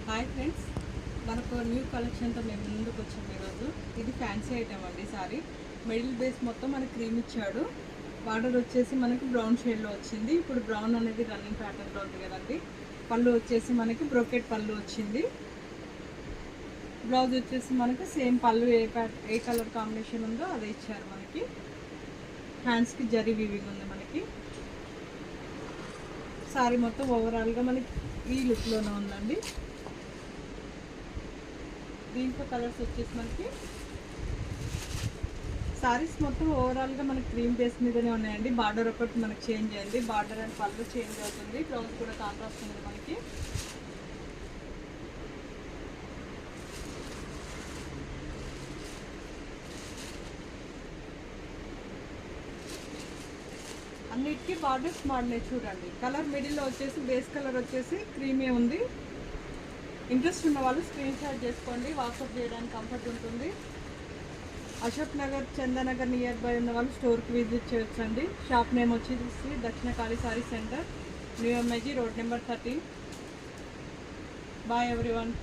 Hi friends, మనకు new కలెక్షన్తో మేము ముందుకు వచ్చాము ఈరోజు. ఇది ఫ్యాన్సీ ఐటమ్ అండి. సారీ మిడిల్ బేస్ మొత్తం మనకి క్రీమ్ ఇచ్చాడు. బార్డర్ వచ్చేసి మనకి బ్రౌన్ షేడ్లో వచ్చింది. ఇప్పుడు బ్రౌన్ అనేది రన్నింగ్ ప్యాటర్న్లో ఉంది కదండి. పళ్ళు వచ్చేసి మనకి బ్రోకెట్ పళ్ళు వచ్చింది. బ్లౌజ్ వచ్చేసి మనకి సేమ్ పళ్ళు ఏ కలర్ కాంబినేషన్ ఉందో అదే ఇచ్చారు మనకి. హ్యాండ్స్కి జరీ వీవింగ్ ఉంది మనకి. సారీ మొత్తం ఓవరాల్గా మనకి ఈ లుక్లోనే ఉందండి. దీంట్లో కలర్స్ వచ్చేసి మనకి సారీస్ మొత్తం ఓవరాల్గా మనకి క్రీమ్ బేస్ మీదనే ఉన్నాయండి. బార్డర్ ఒకటి మనకి చేంజ్ అయింది. బార్డర్ అండ్ పళ్ళు చేంజ్ అవుతుంది. బ్లౌజ్ కూడా కాంట్రాస్ట్ ఉంది మనకి. అన్నిటికీ బార్డర్స్ మాడినాయి చూడండి. కలర్ మిడిల్లో వచ్చేసి బేస్ కలర్ వచ్చేసి క్రీమీ ఉంది. ఇంట్రెస్ట్ ఉన్న వాళ్ళు స్క్రీన్ షాట్ చేసుకోండి. వాట్సాప్ చేయడానికి కంఫర్ట్ ఉంటుంది. అశోక్ నగర్, చందానగర్ నియర్ బై ఉన్న వాళ్ళు స్టోర్కి విజిట్ చేయొచ్చండి. షాప్ నేమ్ వచ్చేసి Dakshina Kali sari centre, new MIG road number 13. Bye everyone.